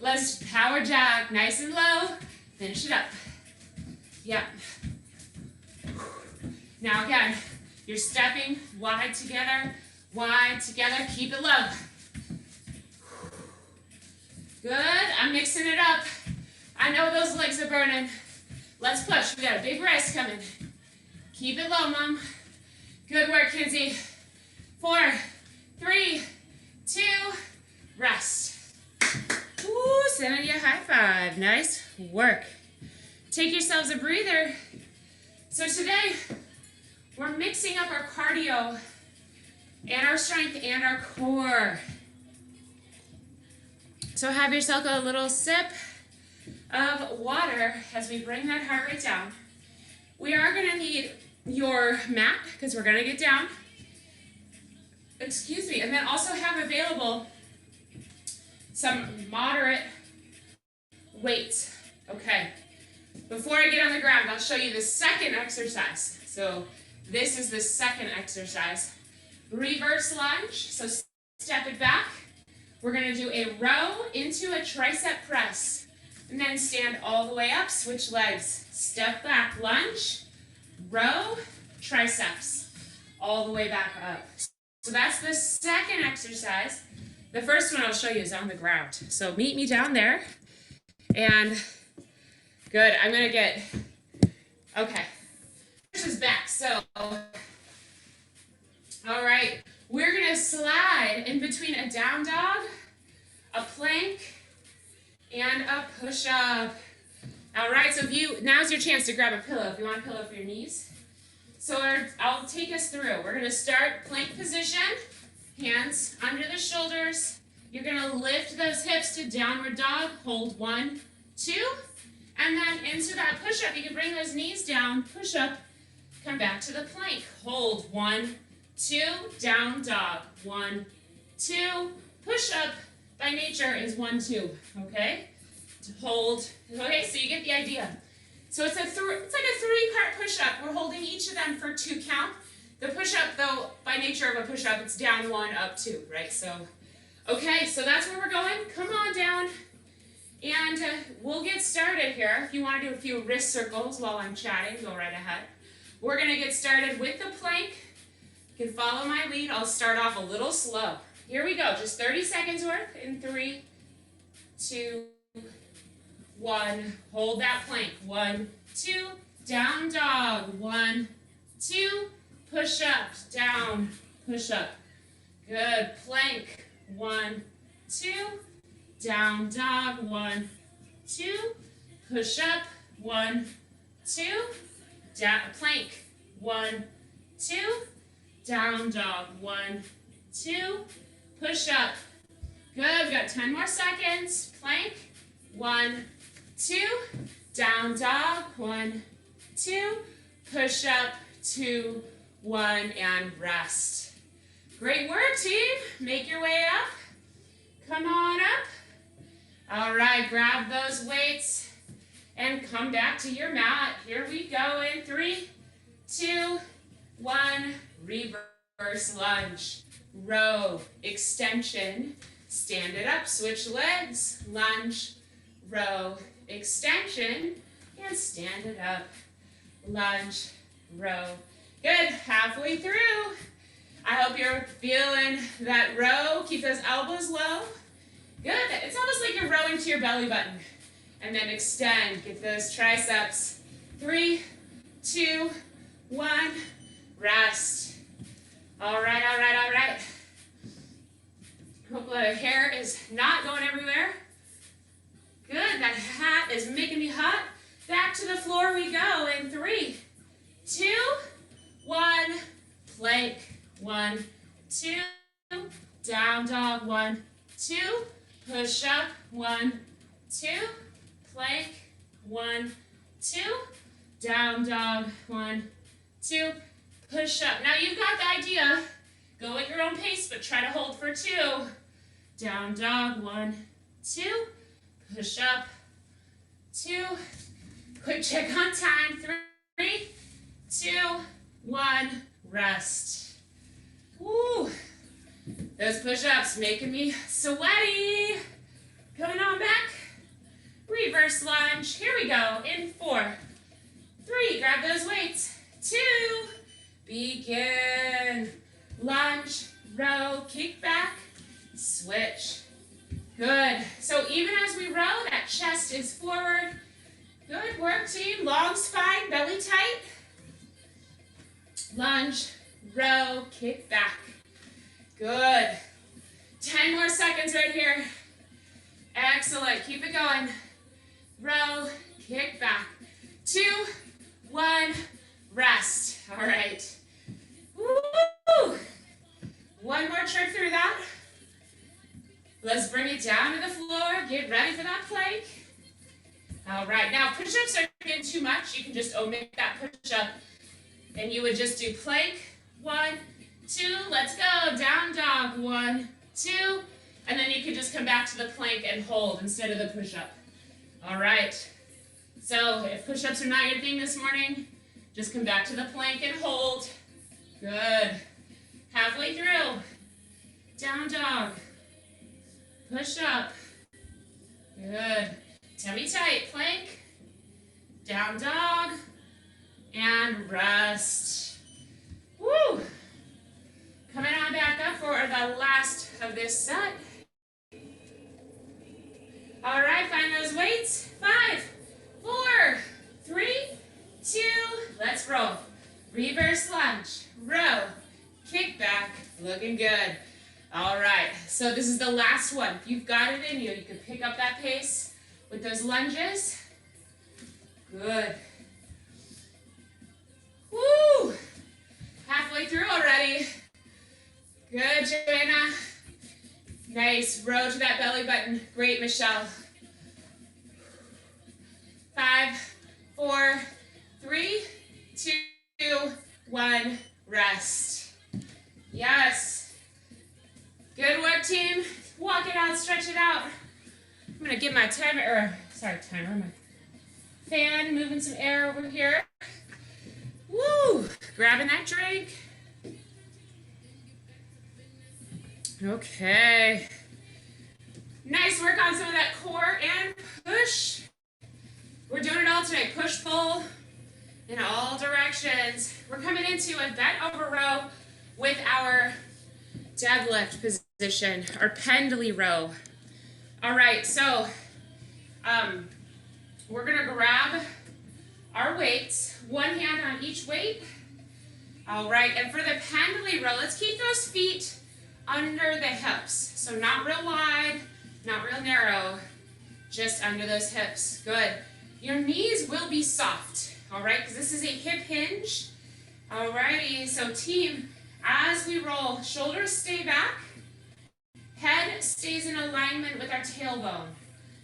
Let's power jog, nice and low. Finish it up. Yep. Now again, you're stepping wide together, keep it low. Good, I'm mixing it up. I know those legs are burning. Let's push, we got a big race coming. Keep it low, Mom. Good work, Kinsey. 4, 3, 2, rest. Ooh, send you a high five. Nice work. Take yourselves a breather. So today, we're mixing up our cardio and our strength and our core. So have yourself a little sip of water as we bring that heart rate down. We are going to need your mat because we're going to get down. Excuse me. And then also have available some moderate weights. Okay. Before I get on the ground, I'll show you the second exercise. So this is the second exercise. Reverse lunge. So step it back. We're going to do a row into a tricep press. And then stand all the way up. Switch legs. Step back, lunge, row, triceps. All the way back up. So that's the second exercise. The first one I'll show you is on the ground. So meet me down there. And good, I'm going to get, okay. This is back, so, all right. We're going to slide in between a down dog, a plank, and a push-up. All right, so now's your chance to grab a pillow if you want a pillow for your knees. So I'll take us through. We're going to start plank position, hands under the shoulders. You're going to lift those hips to downward dog, hold 1, 2, and then into that push-up. You can bring those knees down, push up, come back to the plank. Hold 1, 2, down dog, 1, 2, push up by nature is 1, 2, okay? To hold, okay, so you get the idea. So it's like a 3-part push-up. We're holding each of them for 2 count. The push-up, though, by nature of a push-up, it's down 1, up 2, right? So, okay, so that's where we're going. Come on down, and we'll get started here. If you want to do a few wrist circles while I'm chatting, go right ahead. We're going to get started with the plank. You can follow my lead. I'll start off a little slow. Here we go, just 30 seconds worth in 3, 2, 1. Hold that plank. 1, 2, down dog. 1, 2, push up, down, push up. Good, plank. 1, 2, down dog. 1, 2, push up. 1, 2, down, plank. 1, 2, down dog. 1, 2, push up. Good, we've got 10 more seconds. Plank. 1, 2, down dog. 1, 2, push up. 2, 1, and rest. Great work, team. Make your way up. Come on up. All right, grab those weights and come back to your mat. Here we go in 3, 2, 1. Reverse lunge. Row, extension. Stand it up, switch legs. Lunge, row, extension, and stand it up. Lunge, row. Good, halfway through. I hope you're feeling that row. Keep those elbows low. Good, it's almost like you're rowing to your belly button. And then extend, get those triceps. 3, 2, 1, rest. All right, all right, all right. Hope the hair is not going everywhere. Good, that hat is making me hot. Back to the floor we go in 3, 2, 1, plank. 1, 2, down dog. 1, 2, push up. 1, 2, plank. 1, 2, down dog. 1, 2, push up. Now you've got the idea. Go at your own pace, but try to hold for 2. Down dog. 1, 2, push up. 2, quick check on time. 3, 2, 1, rest. Woo! Those push-ups making me sweaty. Coming on back. reverse lunge. Here we go. In 4, 3, grab those weights. 2, begin. Lunge, row, kick back, switch. Good. So even as we row, that chest is forward. Good work, team. Long spine, belly tight. Lunge, row, kick back. Good. 10 more seconds right here. Excellent. Keep it going. Row, kick back. 2, 1, rest. All right. Woo! One more trip through that. Let's bring it down to the floor. Get ready for that plank. All right. Now, push-ups are getting too much. You can just omit that push-up. And you would just do plank. 1, 2. Let's go. Down dog. 1, 2. And then you can just come back to the plank and hold instead of the push-up. All right. So if push-ups are not your thing this morning, just come back to the plank and hold. Good. Halfway through. Down dog. Push up. Good. Tummy tight. Plank. Down dog. And rest. Woo! Coming on back up for the last of this set. All right, find those weights. 5, 4, 3, 2, let's roll. Reverse lunge, row, kick back, looking good. All right, so this is the last one. If you've got it in you, you can pick up that pace with those lunges. Good. Woo! Halfway through already. Good, Joanna. Nice. Row to that belly button. Great, Michelle. 5, 4, 3, 2, 1. Rest. Yes. Good work, team. Walk it out, stretch it out. I'm going to get my timer, my fan, moving some air over here. Woo! Grabbing that drink. Okay. Nice work on some of that core and push. We're doing it all today. Push, pull in all directions. We're coming into a bent over row with our deadlift position, or pendley row. All right, so we're gonna grab our weights, one hand on each weight. All right, and for the pendley row, let's keep those feet under the hips. So not real wide, not real narrow, just under those hips. Good. Your knees will be soft, all right, because this is a hip hinge. All righty, so team, as we roll, shoulders stay back, head stays in alignment with our tailbone.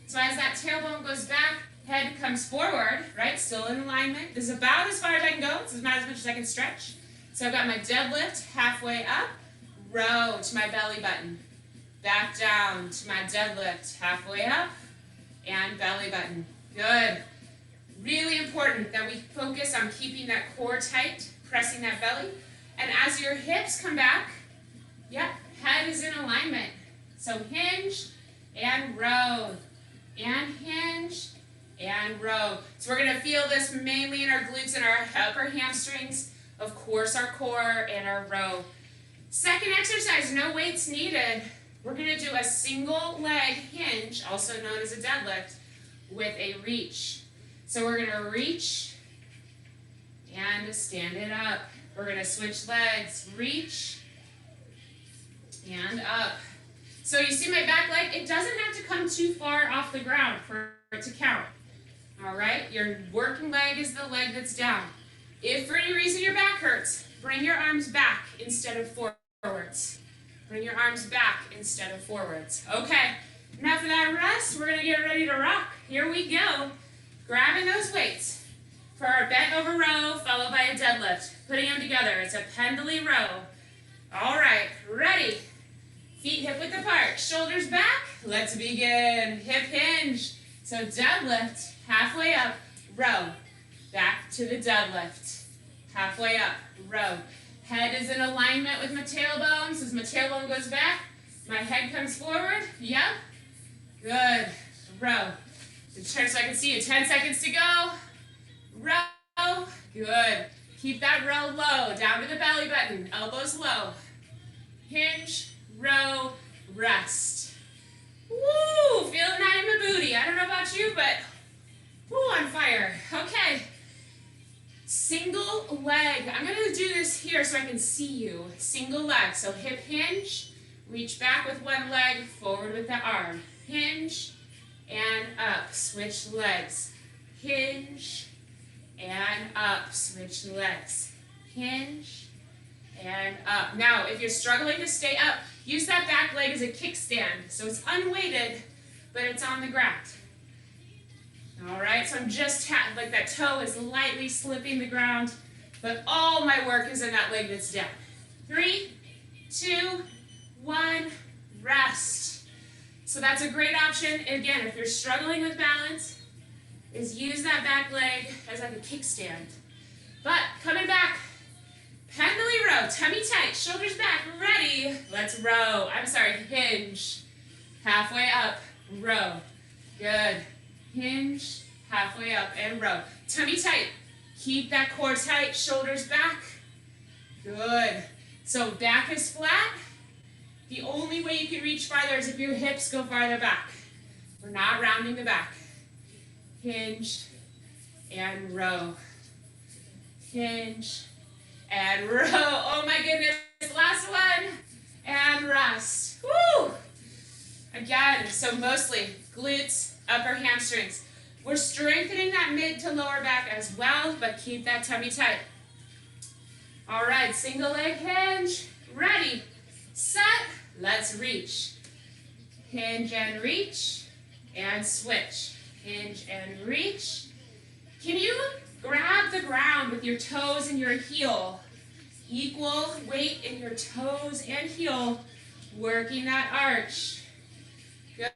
So as that tailbone goes back, head comes forward, right, still in alignment. This is about as far as I can go. This is about as much as I can stretch. So I've got my deadlift halfway up, row to my belly button, back down to my deadlift, halfway up, and belly button. Good. Really important that we focus on keeping that core tight, pressing that belly. And as your hips come back, yep, head is in alignment. So hinge and row, and hinge and row. So we're going to feel this mainly in our glutes and our upper hamstrings, of course our core and our row. Second exercise, no weights needed. We're going to do a single leg hinge, also known as a deadlift, with a reach. So we're going to reach and stand it up. We're going to switch legs, reach and up. So you see my back leg, it doesn't have to come too far off the ground for it to count. All right, your working leg is the leg that's down. If for any reason your back hurts, bring your arms back instead of forwards. Bring your arms back instead of forwards. Okay, now for that rest, we're going to get ready to rock. Here we go. Grabbing those weights for our bent over row, followed by a deadlift. Putting them together. It's a pendley row. All right, ready. Feet hip width apart, shoulders back. Let's begin. Hip hinge. So deadlift, halfway up, row. Back to the deadlift. Halfway up, row. Head is in alignment with my tailbone. So as my tailbone goes back, my head comes forward. Yep. Good. Row. Turn so I can see you. 10 seconds to go. Row. Good. Keep that row low. Down to the belly button. Elbows low. Hinge, row, rest. Woo! Feeling that in my booty. I don't know about you, but woo, on fire. Okay. Single leg. I'm going to do this here so I can see you. Single leg. So hip hinge. Reach back with one leg. Forward with the arm. Hinge and up. Switch legs. Hinge and up. Switch legs. Hinge and up. Now, if you're struggling to stay up, use that back leg as a kickstand. So it's unweighted, but it's on the ground. All right, so I'm just like that toe is lightly slipping the ground, but all my work is in that leg that's down. 3, 2, 1, rest. So that's a great option. Again, if you're struggling with balance, is use that back leg as like a kickstand. But coming back, pendulum row, tummy tight, shoulders back, ready. Let's row. I'm sorry, hinge. Halfway up, row. Good. Hinge, halfway up, and row. Tummy tight. Keep that core tight, shoulders back. Good. So back is flat. The only way you can reach farther is if your hips go farther back. We're not rounding the back. Hinge and row. Hinge and row. Oh my goodness. Last one. And rest. Woo! Again, so mostly glutes, upper hamstrings. We're strengthening that mid to lower back as well, but keep that tummy tight. All right, single leg hinge. Ready, set, let's reach. Hinge and reach, and switch. Hinge and reach. Can you grab the ground with your toes and your heel? Equal weight in your toes and heel, working that arch. Good.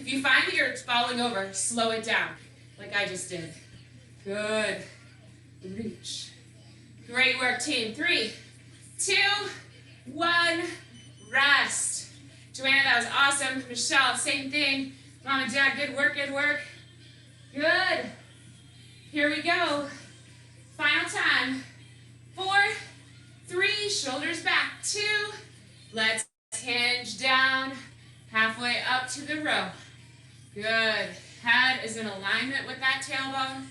If you find that you're falling over, slow it down, like I just did. Good. Reach. Great work, team. 3, 2, 1, rest. Joanna, that was awesome. Michelle, same thing. Mom and Dad, good work, good work. Good. Here we go. Final time. 4, 3, shoulders back. 2, let's hinge down. Halfway up to the row. Good. Head is in alignment with that tailbone.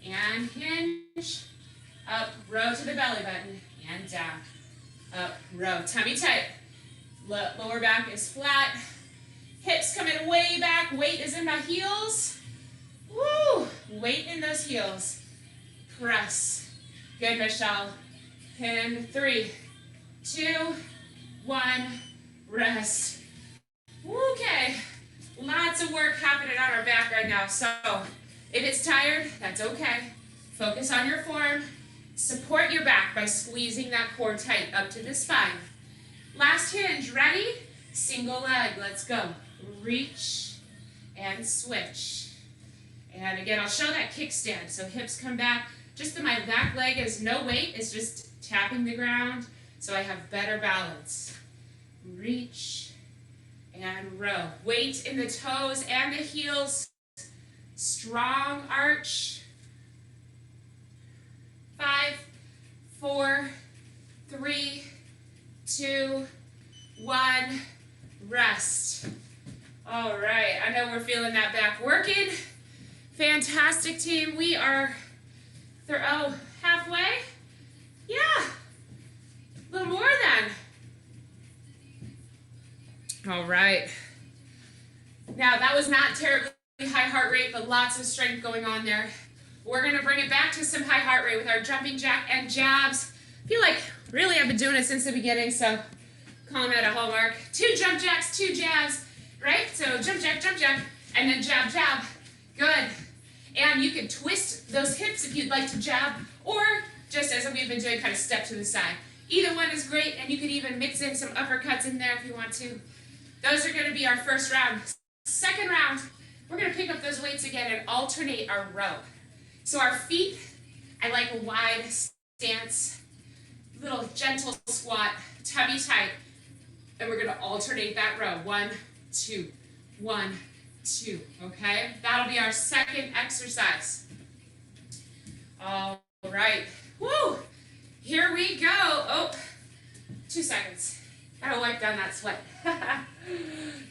And hinge. Up, row to the belly button. And down. Up, row. Tummy tight. Lower back is flat. Hips coming way back. Weight is in my heels. Woo! Weight in those heels. Press. Good, Michelle. Pin. 3, 2, 1. Rest. Okay, lots of work happening on our back right now, so if it's tired, that's okay. Focus on your form. Support your back by squeezing that core tight up to the spine. Last hinge, ready? Single leg, let's go. Reach and switch. And again, I'll show that kickstand, so hips come back. Just that my back leg is no weight, it's just tapping the ground, so I have better balance. Reach and row. Weight in the toes and the heels. Strong arch. 5, 4, 3, 2, 1. Rest. All right. I know we're feeling that back working. Fantastic, team. We are halfway. Yeah. A little more then. All right. Now, that was not terribly high heart rate, but lots of strength going on there. We're going to bring it back to some high heart rate with our jumping jack and jabs. I feel like really I've been doing it since the beginning, so calling it a hallmark. 2 jump jacks, 2 jabs, right? So jump jack, and then jab, jab. Good. And you can twist those hips if you'd like to jab, or just as we've been doing, kind of step to the side. Either one is great, and you could even mix in some uppercuts in there if you want to. Those are going to be our first round. Second round, we're going to pick up those weights again and alternate our row. So our feet, I like a wide stance, little gentle squat, tummy tight, and we're going to alternate that row. 1, 2, 1, 2, okay? That'll be our second exercise. All right. Woo! Here we go. Oh, 2 seconds. Gotta wipe down that sweat.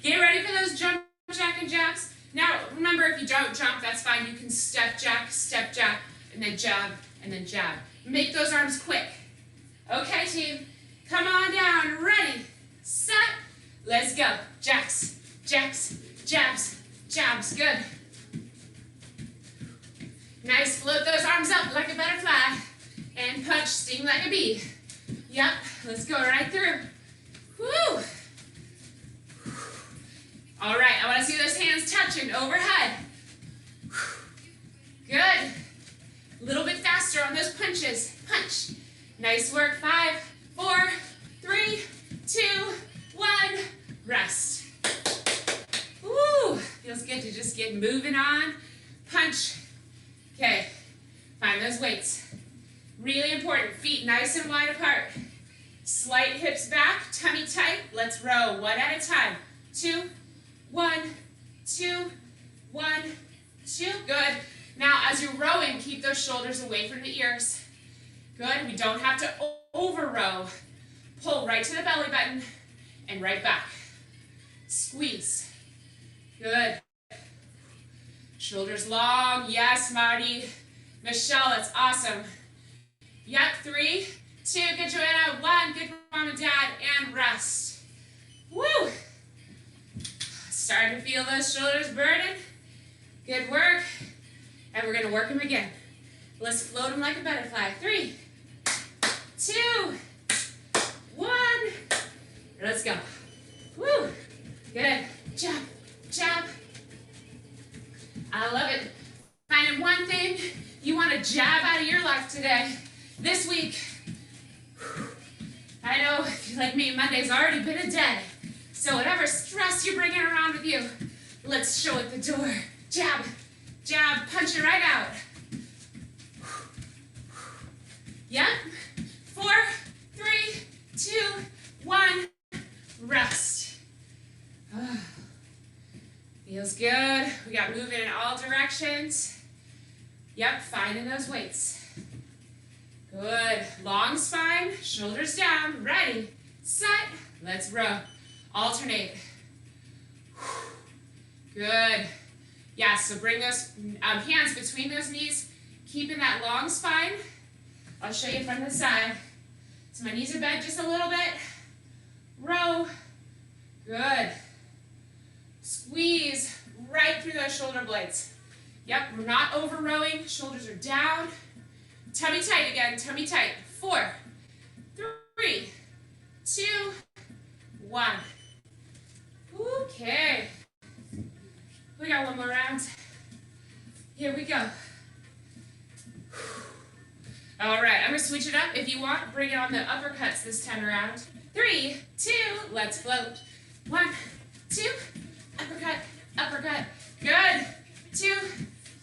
Get ready for those jump jack and jabs. Now, remember, if you don't jump, that's fine. You can step jack, and then jab, and then jab. Make those arms quick. Okay, team. Come on down. Ready, set, let's go. Jacks, jacks, jabs, jabs. Good. Nice. Float those arms up like a butterfly. And punch, sting like a bee. Yep. Let's go right through. Woo! All right, I want to see those hands touching overhead. Good. A little bit faster on those punches. Punch. Nice work. 5, 4, 3, 2, 1. Rest. Woo! Feels good to just get moving on. Punch. Okay. Find those weights. Really important. Feet nice and wide apart. Slight hips back, tummy tight. Let's row one at a time. 2, 1, 2, 1, 2. Good. Now, as you're rowing, keep those shoulders away from the ears. Good. We don't have to over row. Pull right to the belly button and right back. Squeeze. Good. Shoulders long. Yes, Marty. Michelle, that's awesome. Yep, 3, 2, good Joanna, 1, good mom and dad, and rest. Woo! Starting to feel those shoulders burning. Good work. And we're gonna work them again. Let's float them like a butterfly. 3, 2, 1. Let's go. Woo! Good. Jab, jab. I love it. Finding one thing you want to jab out of your life today. This week, I know if you're like me, Monday's already been a day. So whatever stress you're bringing around with you, let's show it the door. Jab, jab, punch it right out. Yep. 4, 3, 2, 1. Rest. Feels good. We got moving in all directions. Yep, finding those weights. Good. Long spine, shoulders down. Ready, set, let's row. Alternate. Good. Yeah, so bring those hands between those knees, keeping that long spine. I'll show you from the side. So my knees are bent just a little bit. Row. Good. Squeeze right through those shoulder blades. Yep, we're not over rowing. Shoulders are down. Tummy tight again, tummy tight. 4, 3, 2, 1. Okay. We got one more round. Here we go. All right, I'm gonna switch it up. If you want, bring it on the uppercuts this time around. 3, 2, let's float. 1, 2, uppercut, uppercut. Good. 2,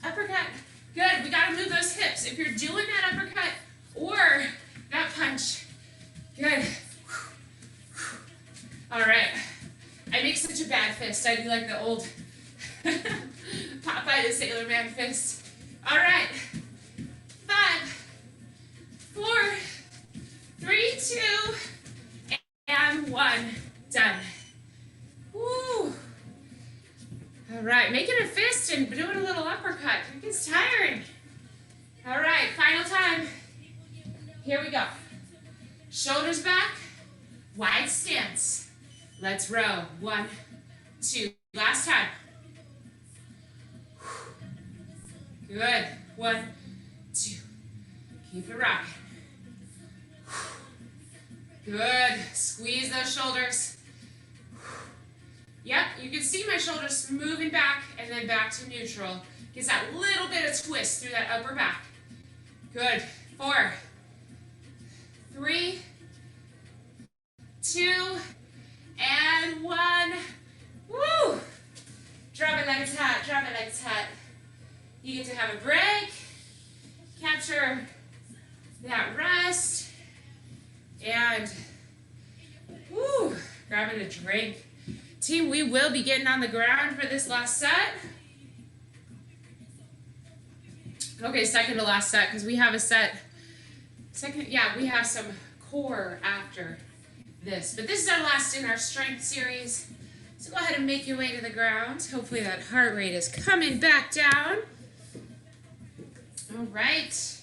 uppercut. Good. We gotta move those hips. If you're doing that uppercut or that punch, good. All right. I make such a bad fist. I do like the old Popeye the Sailor Man fist. All right. 5, 4, 3, 2, and 1. Done. Woo. All right, making a fist and doing a little uppercut. It gets tiring. All right, final time. Here we go. Shoulders back, wide stance. Let's row. 1, 2. Last time. Good. 1, 2. Keep it rocking. Good. Squeeze those shoulders. Yep, you can see my shoulders moving back and then back to neutral. Gives that little bit of twist through that upper back. Good. 4, 3, 2, and 1. Woo! Drop it like it's hot, drop it like it's hot. You get to have a break, capture that rest, and woo, grabbing a drink. Team, we will be getting on the ground for this last set. Okay, second to last set, because we have a set. We have some core after this. But this is our last in our strength series. So go ahead and make your way to the ground. Hopefully that heart rate is coming back down. All right.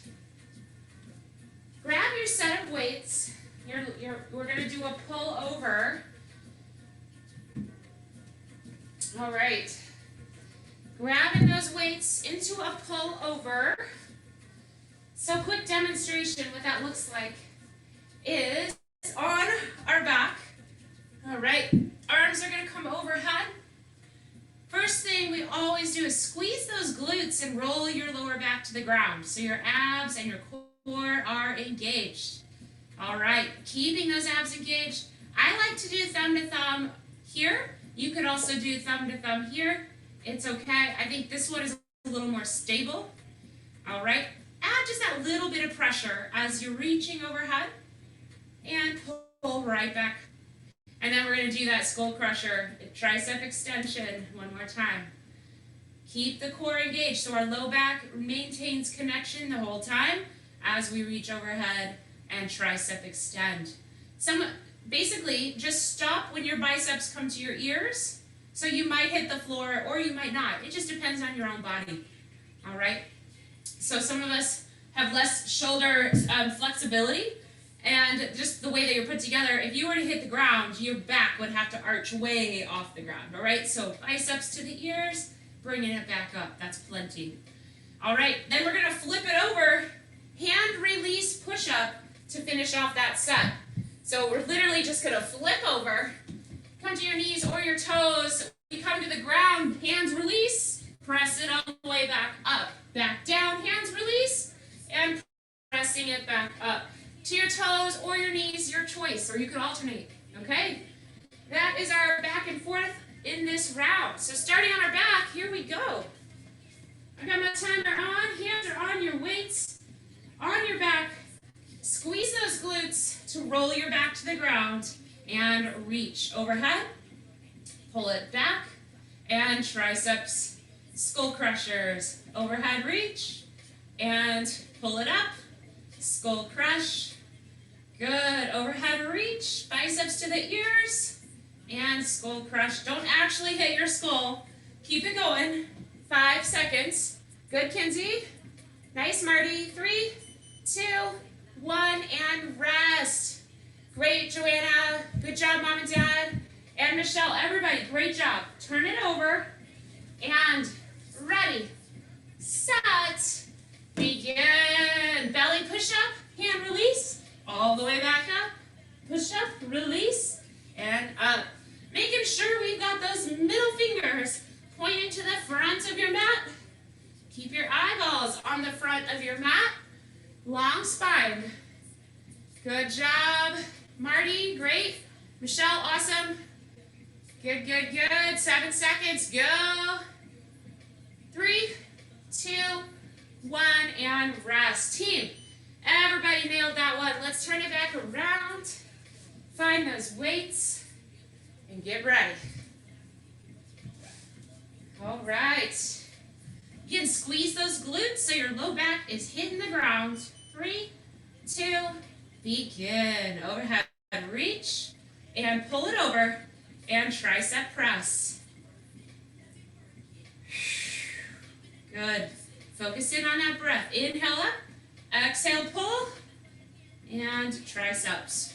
Grab your set of weights. We're going to do a pull over. All right. Grabbing those weights into a pull over. So quick demonstration, what that looks like is on our back. All right, arms are gonna come overhead. First thing we always do is squeeze those glutes and roll your lower back to the ground. So your abs and your core are engaged. All right, keeping those abs engaged. I like to do thumb to thumb here. You could also do thumb to thumb here. It's okay. I think this one is a little more stable. All right. Add just that little bit of pressure as you're reaching overhead and pull right back. And then we're going to do that skull crusher, tricep extension one more time. Keep the core engaged so our low back maintains connection the whole time as we reach overhead and tricep extend. Basically, just stop when your biceps come to your ears. So you might hit the floor or you might not. It just depends on your own body. All right? So some of us have less shoulder flexibility, and just the way that you're put together, if you were to hit the ground, your back would have to arch way off the ground, all right? So biceps to the ears, bringing it back up. That's plenty. All right, then we're going to flip it over, hand release push-up to finish off that set. So we're literally just going to flip over, come to your knees or your toes. You come to the ground, hands release, press it all the way back up. Back down, hands release, and pressing it back up. To your toes or your knees, your choice, or you could alternate, okay? That is our back and forth in this round. So starting on our back, here we go. I got my timer on, hands are on your weights, on your back. Squeeze those glutes to roll your back to the ground and reach overhead. Pull it back, and triceps, skull crushers. Overhead reach, and pull it up, skull crush. Good, overhead reach, biceps to the ears, and skull crush. Don't actually hit your skull. Keep it going, 5 seconds. Good, Kinsey. Nice, Marty. 3, 2, 1, and rest. Great, Joanna. Good job, Mom and Dad. And Michelle, everybody, great job. Turn it over, and ready. Set, begin. Belly push up, hand release, all the way back up. Push up, release, and up. Making sure we've got those middle fingers pointing to the front of your mat. Keep your eyeballs on the front of your mat. Long spine. Good job, Marty, great. Michelle, awesome. Good, good, good. 7 seconds, go. 3, 2, 1, and rest. Team, everybody nailed that one. Let's turn it back around. Find those weights and get ready. All right. Again, squeeze those glutes so your low back is hitting the ground. 3, 2, begin. Overhead reach and pull it over and tricep press. Good. Focus in on that breath. Inhale up, exhale pull, and triceps.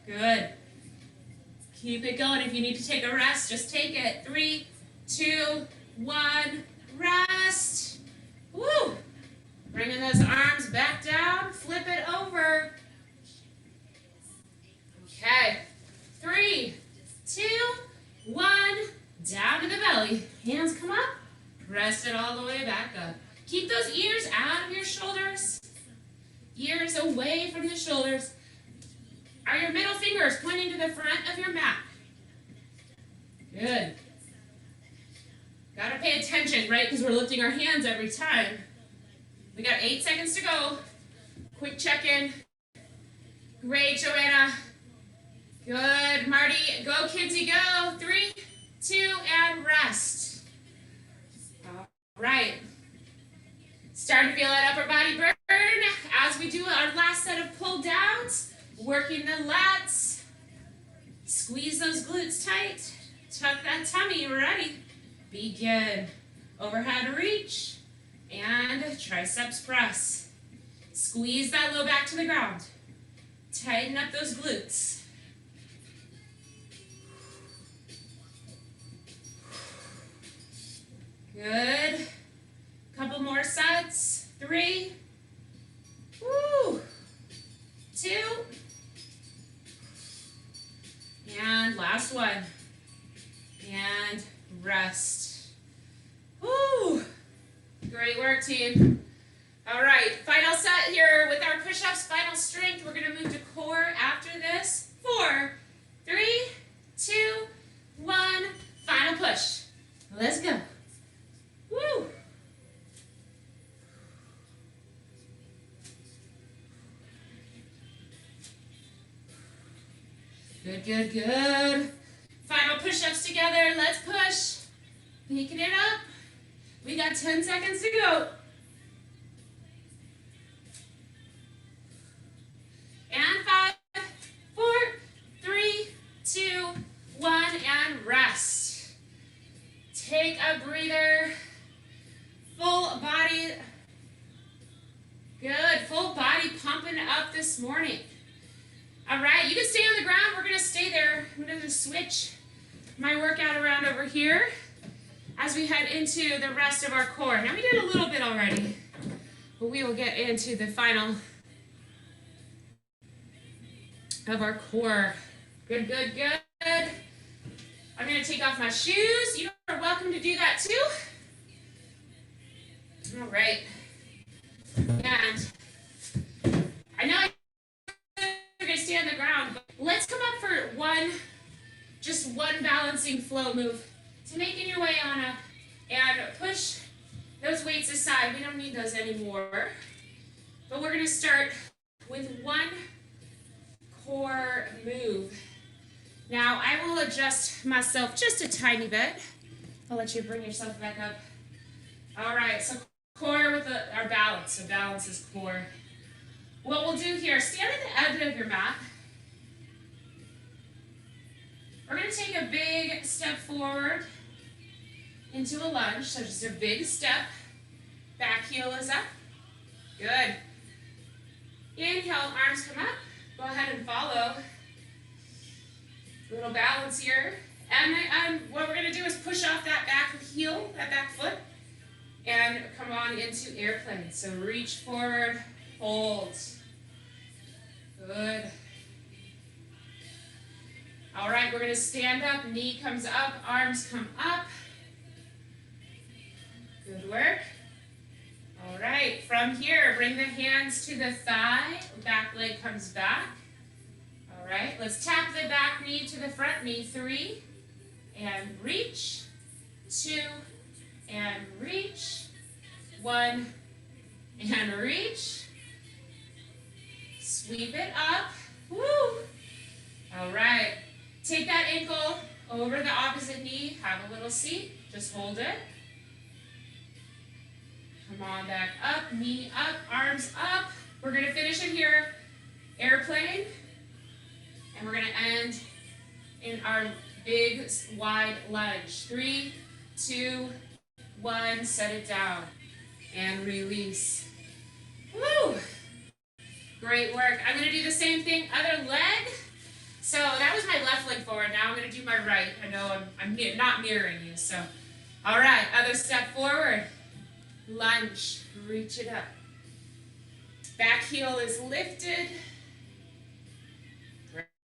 Good. Keep it going. If you need to take a rest, just take it. 3, 2, 1, rest. Woo! Bringing those arms back down, flip it over. Okay. 3, 2, 1, down to the belly. Hands come up, press it all the way back up. Keep those ears out of your shoulders. Ears away from the shoulders. Are your middle fingers pointing to the front of your mat? Good. Gotta pay attention, right? Because we're lifting our hands every time. We got 8 seconds to go. Quick check-in. Great, Joanna. Good, Marty. Go, kidsy, go. 3, 2, and rest. All right. Starting to feel that upper body burn as we do our last set of pull downs. Working the lats. Squeeze those glutes tight. Tuck that tummy. Ready. Begin. Overhead reach. And triceps press. Squeeze that low back to the ground. Tighten up those glutes. Good. Couple more sets. 3. Woo. 2. And last one. And rest. Woo. Great work, team. All right, final set here with our push-ups, final strength. We're gonna move to core after this. 4, 3, 2, 1. Final push. Let's go. Woo. Good, good, good. Final push-ups together. Let's push. Picking it up. We got 10 seconds to go. And 5, 4, 3, 2, 1, and rest. Take a breather. Full body. Good. Full body pumping up this morning. All right, you can stay on the ground. We're going to stay there. I'm going to switch my workout around over here as we head into the rest of our core. Now, we did a little bit already, but we will get into the final of our core. Good, good, good. I'm going to take off my shoes. You are welcome to do that too. All right. And I know you're going to stay on the ground, but let's come up for just one balancing flow move to making your way on up and push those weights aside. We don't need those anymore. But we're going to start with one core move. Now, I will adjust myself just a tiny bit. I'll let you bring yourself back up. All right, so core with our balance. So balance is core. What we'll do here, stand at the edge of your mat. We're going to take a big step forward into a lunge. So just a big step. Back heel is up. Good. Inhale, arms come up. Go ahead and follow. A little balance here. And what we're going to do is push off that back heel, that back foot, and come on into airplane. So reach forward, hold. Good. All right, we're going to stand up. Knee comes up, arms come up. Good work. All right, from here, bring the hands to the thigh. Back leg comes back. All right, let's tap the back knee to the front knee. 3, and reach. 2, and reach. 1, and reach. Sweep it up. Woo! All right, take that ankle over the opposite knee. Have a little seat. Just hold it. Come on back up, knee up, arms up. We're going to finish it here, airplane. And we're going to end in our big wide lunge. 3, 2, 1, set it down. And release. Woo! Great work. I'm going to do the same thing, other leg. So that was my left leg forward. Now I'm going to do my right. I know I'm not mirroring you. So, all right, other step forward. Lunge, reach it up. Back heel is lifted.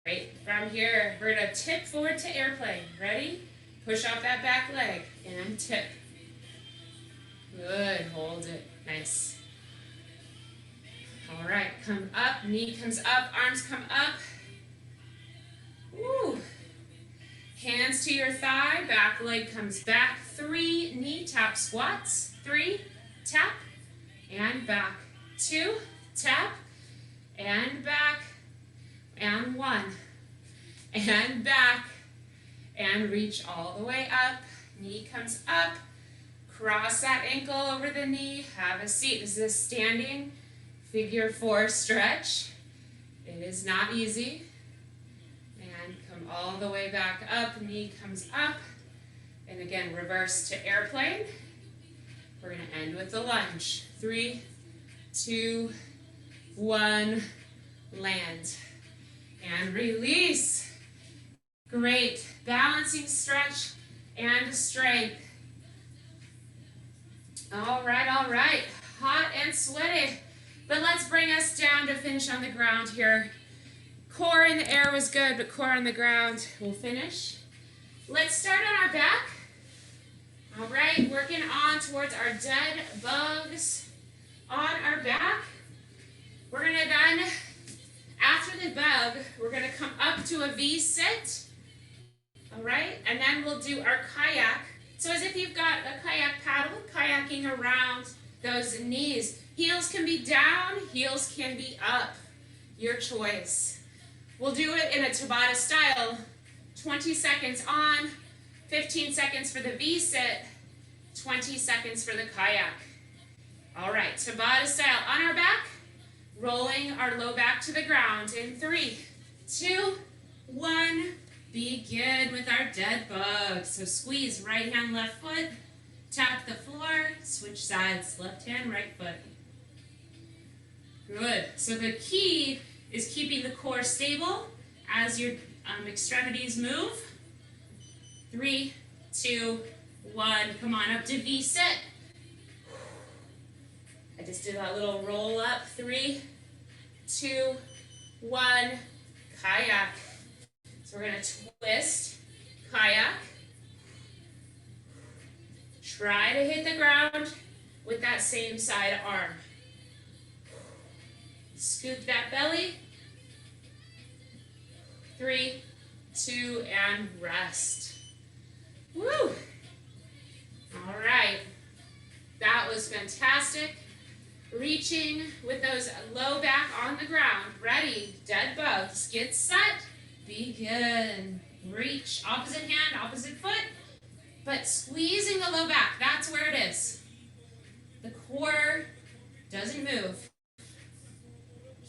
Great. From here, we're going to tip forward to airplane. Ready? Push off that back leg and tip. Good. Hold it. Nice. All right. Come up. Knee comes up. Arms come up. Woo. Hands to your thigh. Back leg comes back. 3 knee tap squats. 3, tap, and back. 2, tap, and back, and 1, and back, and reach all the way up. Knee comes up, cross that ankle over the knee, have a seat. This is a standing figure 4 stretch. It is not easy. And come all the way back up, knee comes up, and again, reverse to airplane. We're gonna end with the lunge. 3, 2, 1, land. And release. Great, balancing stretch and strength. All right, hot and sweaty. But let's bring us down to finish on the ground here. Core in the air was good, but core on the ground will finish. Let's start on our back. All right, working on towards our dead bugs on our back. We're gonna then, after the bug, we're gonna come up to a V-sit. All right, and then we'll do our kayak. So as if you've got a kayak paddle, kayaking around those knees. Heels can be down, heels can be up. Your choice. We'll do it in a Tabata style. 20 seconds on, 15 seconds for the V-sit, 20 seconds for the kayak. All right, Tabata style on our back, rolling our low back to the ground in 3, 2, 1. Begin with our dead bug. So squeeze right hand, left foot, tap the floor, switch sides, left hand, right foot. Good. So the key is keeping the core stable as your extremities move. 3, 2, 1. Come on up to V-sit. I just did that little roll up. 3, 2, 1. Kayak. So we're going to twist, kayak. Try to hit the ground with that same side arm. Scoop that belly. 3, 2, and rest. Woo! All right. That was fantastic. Reaching with those low back on the ground. Ready, dead bugs. Get set. Begin. Reach. Opposite hand, opposite foot. But squeezing the low back. That's where it is. The core doesn't move.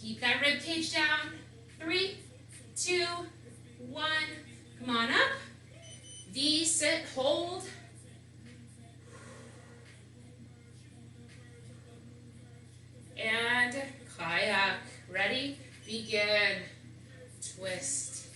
Keep that rib cage down. 3, 2, 1. Come on up. V, sit, hold. And kayak. Ready? Begin. Twist.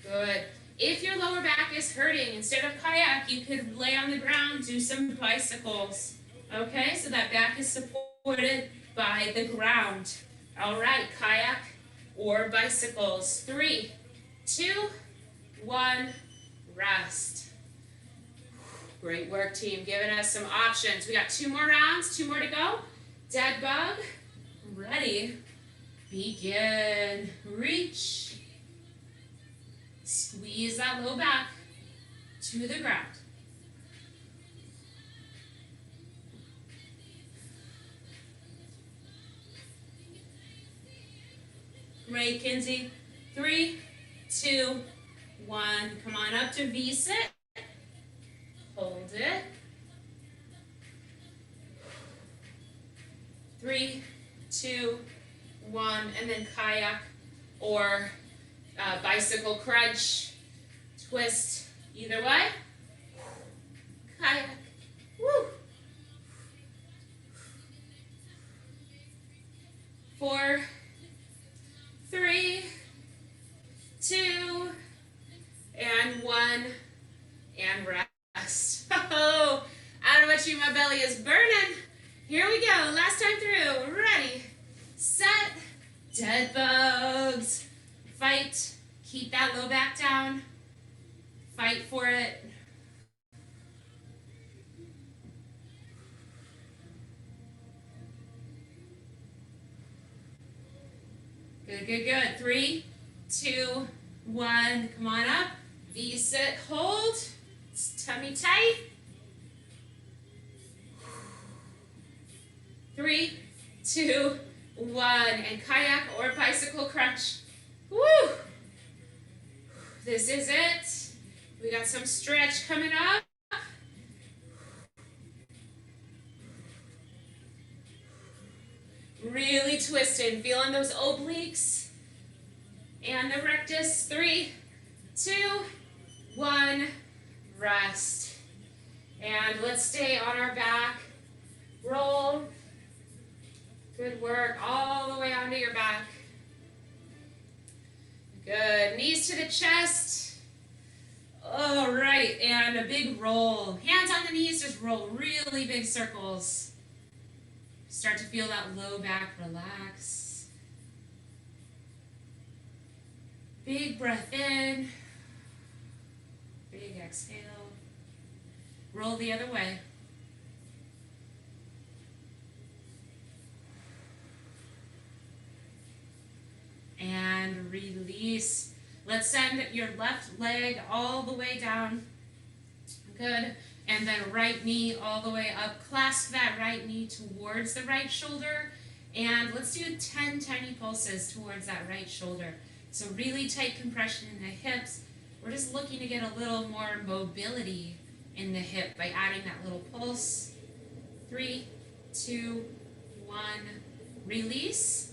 Good. If your lower back is hurting, instead of kayak, you could lay on the ground, do some bicycles. Okay, so that back is supported by the ground. All right, kayak or bicycles. 3, 2, 1, rest. Great work, team. Giving us some options. We got 2 more rounds, 2 more to go. Dead bug. Ready. Begin. Reach. Squeeze that low back to the ground. Great, Kinsey. 3, 2, 1. Come on up to V-sit. Hold it. 3, 2, 1. And then kayak or bicycle crunch. Twist either way. Kayak. Woo. 4, 3, 2, and 1, and rest. Oh, I don't know about you, my belly is burning. Here we go, last time through. Ready, set, dead bugs. Fight, keep that low back down. Fight for it. Good, good, good. 3, 2, 1. Come on up. V-sit, hold. Tummy tight. 3, 2, 1. And kayak or bicycle crunch. Woo! This is it. We got some stretch coming up. Really twisting, feeling those obliques and the rectus. 3, 2, 1, rest. And let's stay on our back. Roll. Good work, all the way onto your back. Good, knees to the chest. All right, and a big roll. Hands on the knees, just roll really big circles. Start to feel that low back relax. Big breath in. Big exhale. Roll the other way. And release. Let's send your left leg all the way down. Good. And then right knee all the way up. Clasp that right knee towards the right shoulder. And let's do 10 tiny pulses towards that right shoulder. So really tight compression in the hips. We're just looking to get a little more mobility in the hip by adding that little pulse. 3, 2, 1. Release.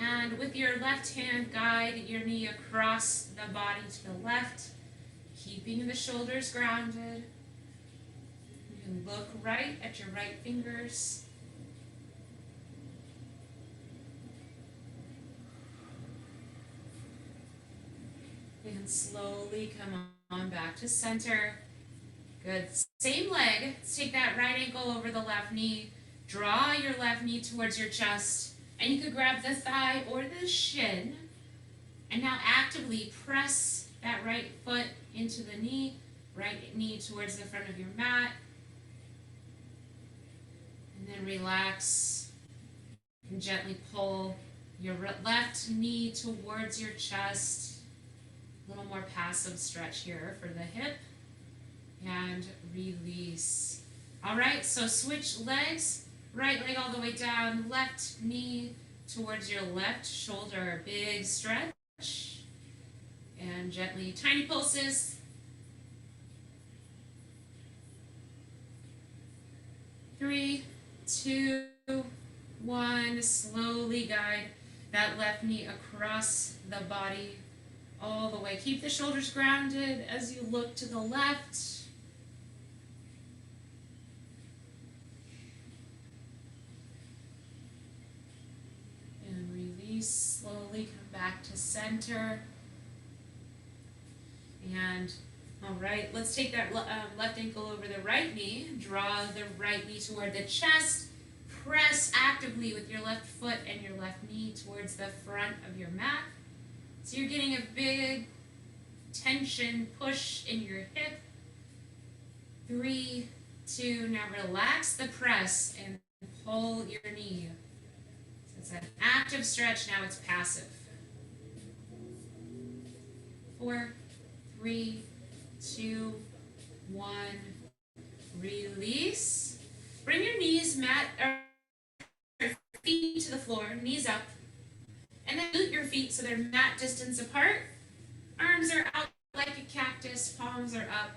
And with your left hand, guide your knee across the body to the left, keeping the shoulders grounded. You can look right at your right fingers. And slowly come on back to center. Good. Same leg. Let's take that right ankle over the left knee. Draw your left knee towards your chest. And you could grab the thigh or the shin. And now actively press that right foot into the knee. Right knee towards the front of your mat. And then relax. And gently pull your left knee towards your chest. A little more passive stretch here for the hip. And release. All right, so switch legs. Right leg all the way down, left knee towards your left shoulder. Big stretch. And gently, tiny pulses. 3, 2, 1. Slowly guide that left knee across the body all the way. Keep the shoulders grounded as you look to the left. Slowly come back to center. And all right, let's take that left ankle over the right knee. Draw the right knee toward the chest. Press actively with your left foot and your left knee towards the front of your mat. So you're getting a big tension push in your hip. 3, 2, now relax the press and pull your knee. It's an active stretch, now it's passive. 4, 3, 2, 1. Release. Bring your knees, or feet to the floor, knees up. And then boot your feet so they're mat distance apart. Arms are out like a cactus, palms are up.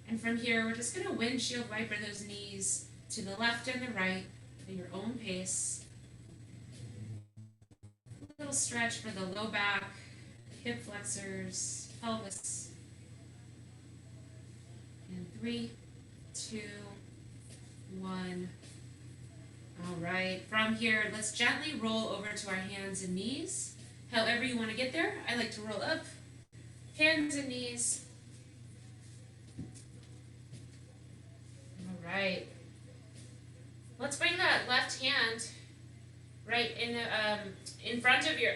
And from here, we're just going to windshield wiper those knees to the left and the right at your own pace. Little stretch for the low back, hip flexors, pelvis. And 3, 2, 1. All right, from here, let's gently roll over to our hands and knees. However you want to get there. I like to roll up, hands and knees. All right. Let's bring that left hand right in front of your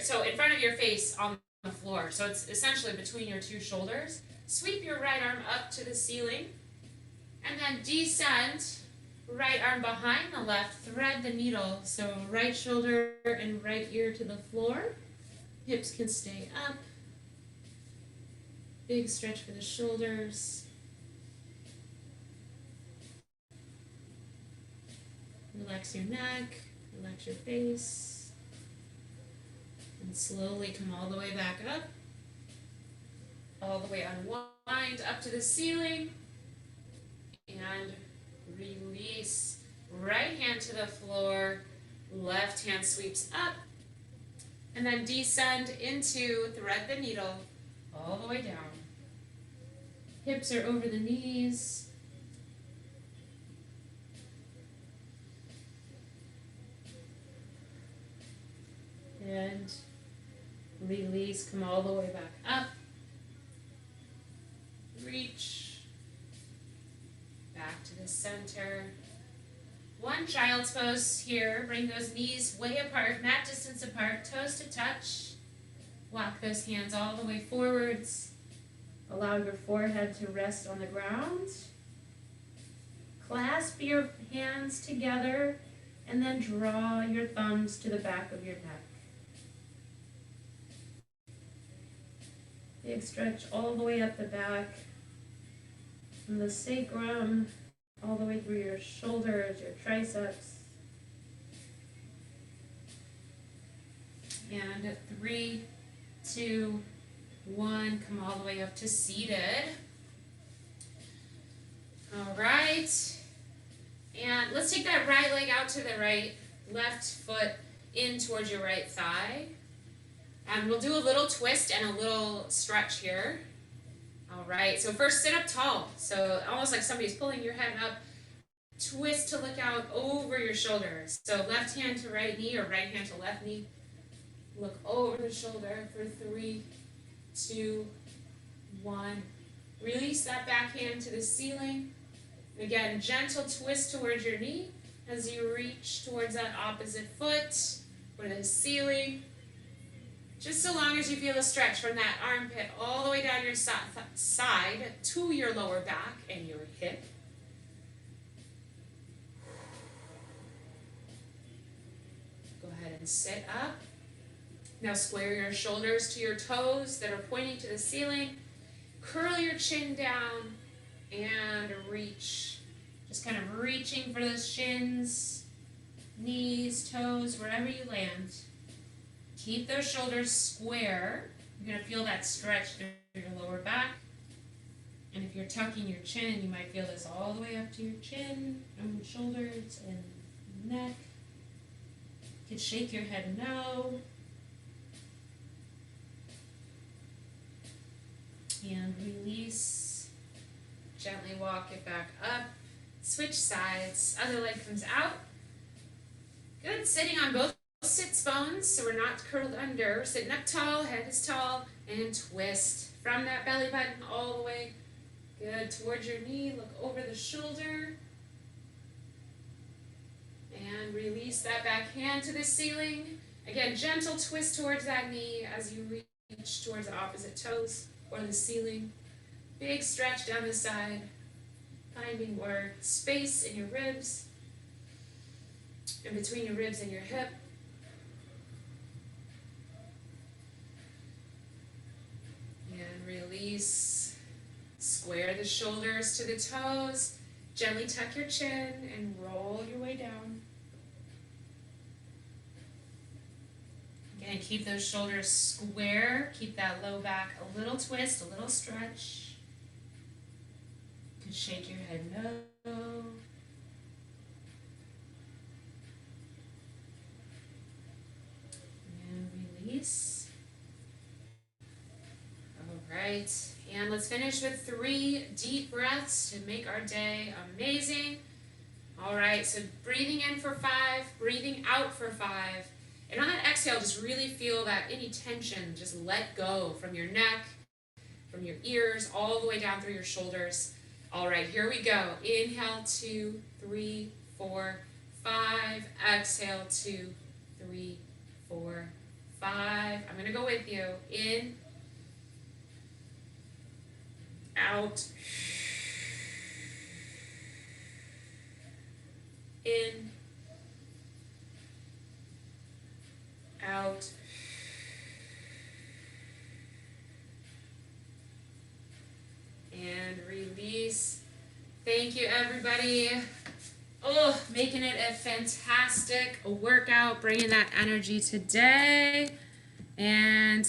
face on the floor. So it's essentially between your two shoulders. Sweep your right arm up to the ceiling and then descend. Right arm behind the left, thread the needle. So right shoulder and right ear to the floor. Hips can stay up. Big stretch for the shoulders. Relax your neck, relax your face, and slowly come all the way back up. All the way unwind up to the ceiling, and release. Right hand to the floor, left hand sweeps up, and then descend into thread the needle all the way down. Hips are over the knees. And release, come all the way back up. Reach back to the center. One child's pose here. Bring those knees way apart, mat distance apart, toes to touch. Walk those hands all the way forwards. Allow your forehead to rest on the ground. Clasp your hands together and then draw your thumbs to the back of your neck. Big stretch all the way up the back, from the sacrum, all the way through your shoulders, your triceps. And 3, 2, 1, come all the way up to seated. All right. And let's take that right leg out to the right, left foot in towards your right thigh. And we'll do a little twist and a little stretch here. All right, so first sit up tall. So almost like somebody's pulling your head up. Twist to look out over your shoulders. So left hand to right knee or right hand to left knee. Look over the shoulder for 3, 2, 1. Release that back hand to the ceiling. Again, gentle twist towards your knee as you reach towards that opposite foot or the ceiling. Just so long as you feel a stretch from that armpit all the way down your side to your lower back and your hip. Go ahead and sit up. Now square your shoulders to your toes that are pointing to the ceiling. Curl your chin down and reach. Just kind of reaching for those shins, knees, toes, wherever you land. Keep those shoulders square. You're going to feel that stretch through your lower back. And if you're tucking your chin, you might feel this all the way up to your chin, and shoulders, and neck. You can shake your head no. And release. Gently walk it back up. Switch sides. Other leg comes out. Good. Sitting on both sits bones, so we're not curled under. We're sitting up tall, head is tall, and twist from that belly button all the way. Good. Towards your knee. Look over the shoulder. And release that back hand to the ceiling. Again, gentle twist towards that knee as you reach towards the opposite toes or the ceiling. Big stretch down the side. Finding more space in your ribs. In between your ribs and your hip. And release. Square the shoulders to the toes. Gently tuck your chin and roll your way down. Again, keep those shoulders square. Keep that low back a little twist, a little stretch. You can shake your head no. And release. All right. And let's finish with 3 deep breaths to make our day amazing. All right, so breathing in for 5, breathing out for 5. And on that exhale, just really feel that any tension, just let go from your neck, from your ears, all the way down through your shoulders. All right, here we go. Inhale, 2, 3, 4, 5. Exhale, 2, 3, 4, 5. I'm going to go with you. In. Out. In. Out. And release. Thank you, everybody. Oh, Oh, making it a fantastic workout, bringing that energy today. And